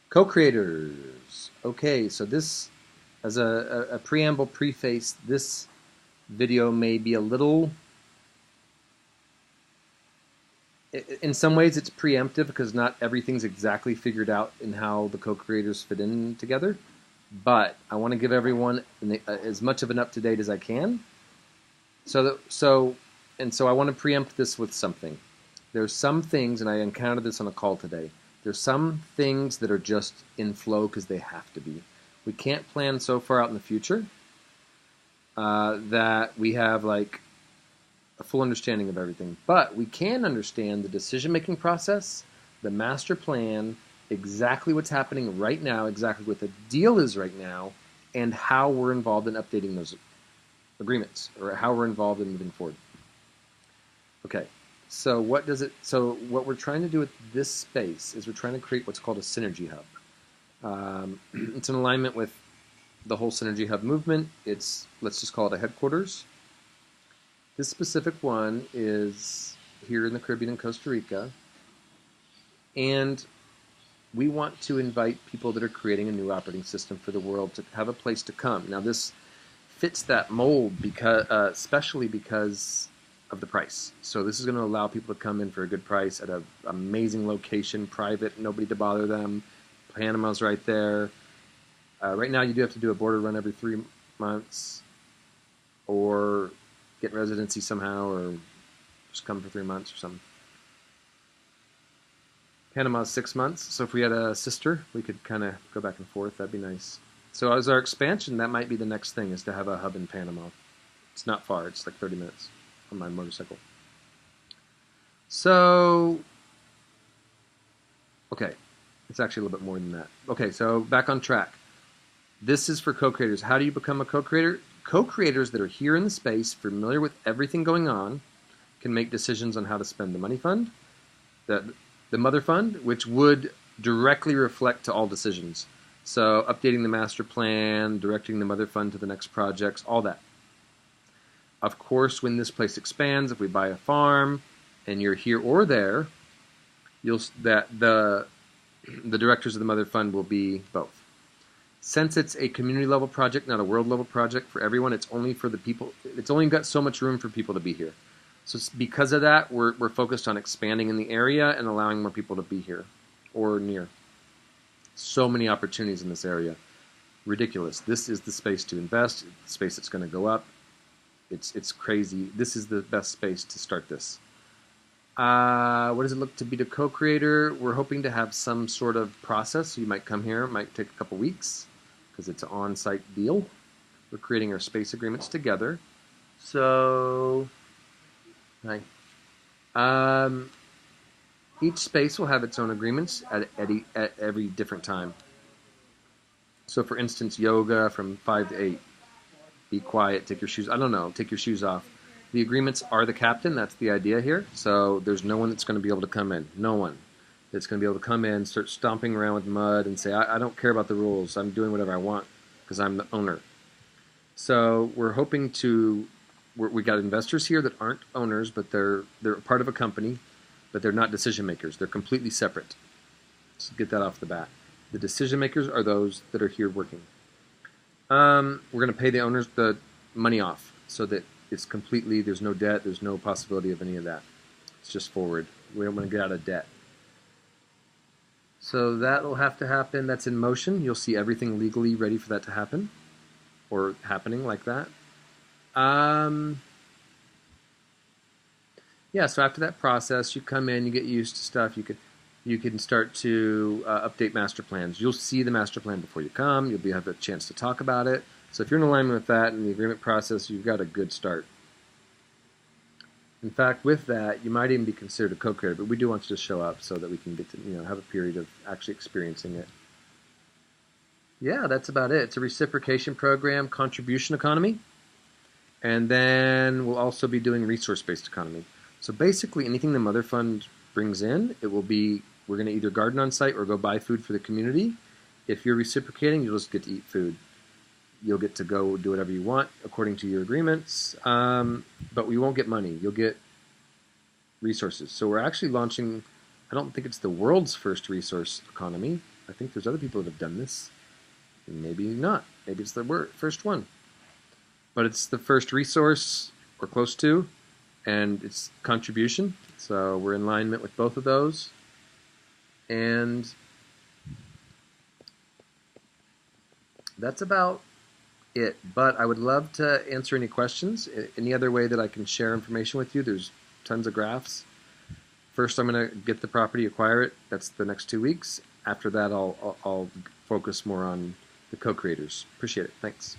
Co-creators. Okay, so this, as a preamble preface, this video may be a little, in some ways it's preemptive because not everything's exactly figured out in how the co-creators fit in together. But I want to give everyone as much of an up-to-date as I can. So I want to preempt this with something. There's some things, and I encountered this on a call today. There's some things that are just in flow because they have to be. We can't plan so far out in the future that we have like a full understanding of everything. But we can understand the decision-making process, the master plan, exactly what's happening right now, exactly what the deal is right now, and how we're involved in updating those agreements, or how we're involved in moving forward. Okay, so what we're trying to do with this space is we're trying to create what's called a synergy hub. It's in alignment with the whole synergy hub movement. Let's just call it a headquarters. This specific one is here in the Caribbean in Costa Rica, and we want to invite people that are creating a new operating system for the world to have a place to come. Now this fits that mold especially because of the price. So this is going to allow people to come in for a good price at an amazing location, private, nobody to bother them. Panama's right there. Right now you do have to do a border run every 3 months or get residency somehow or just come for 3 months or something. Panama's 6 months, so if we had a sister, we could kind of go back and forth. That'd be nice. So as our expansion, that might be the next thing, is to have a hub in Panama. It's not far. It's like 30 minutes on my motorcycle. So, okay. It's actually a little bit more than that. Okay, so back on track. This is for co-creators. How do you become a co-creator? Co-creators that are here in the space, familiar with everything going on, can make decisions on how to spend the money fund, the mother fund, which would directly reflect to all decisions. So updating the master plan, directing the mother fund to the next projects, all that. Of course, when this place expands, if we buy a farm and you're here or there, the directors of the mother fund will be both. Since it's a community level project, not a world level project for everyone, it's only for the people. It's only got so much room for people to be here. So because of that, we're focused on expanding in the area and allowing more people to be here or near. So many opportunities in this area. Ridiculous. This is the space to invest, the space that's going to go up. It's crazy. This is the best space to start this. What does it look to be the co-creator? We're hoping to have some sort of process. So you might come here. It might take a couple weeks because it's an on-site deal. We're creating our space agreements together. So, hi. Each space will have its own agreements at every different time. So for instance, yoga from 5 to 8. Be quiet, take your shoes, I don't know, take your shoes off. The agreements are the captain, that's the idea here. So there's no one that's going to be able to come in. No one that's going to be able to come in, start stomping around with mud and say, I don't care about the rules. I'm doing whatever I want because I'm the owner. So we're hoping to, we got investors here that aren't owners, but they're part of a company, but they're not decision makers. They're completely separate. Let's get that off the bat. The decision makers are those that are here working. We're going to pay the owners the money off so that it's completely, there's no debt, there's no possibility of any of that. It's just forward. We don't want to get out of debt. So that'll have to happen. That's in motion. You'll see everything legally ready for that to happen, or happening like that. Yeah, so after that process, you come in, you get used to stuff. You can start to update master plans. You'll see the master plan before you come. You'll have a chance to talk about it. So if you're in alignment with that and the agreement process, you've got a good start. In fact, with that, you might even be considered a co-creator, but we do want you to show up so that we can get to have a period of actually experiencing it. Yeah, that's about it. It's a reciprocation program, contribution economy, and then we'll also be doing resource-based economy. So basically, anything the Mother Fund brings in, it will be, we're going to either garden on site or go buy food for the community. If you're reciprocating, you'll just get to eat food. You'll get to go do whatever you want according to your agreements, but we won't get money. You'll get resources. So we're actually launching, I don't think it's the world's first resource economy, I think there's other people that have done this. Maybe not. Maybe it's the first one. But it's the first resource, or close to, and it's contribution. So we're in alignment with both of those. And that's about it. But I would love to answer any questions. Any other way that I can share information with you? There's tons of graphs. First, I'm going to get the property, acquire it. That's the next 2 weeks. After that, I'll focus more on the co-creators. Appreciate it. Thanks.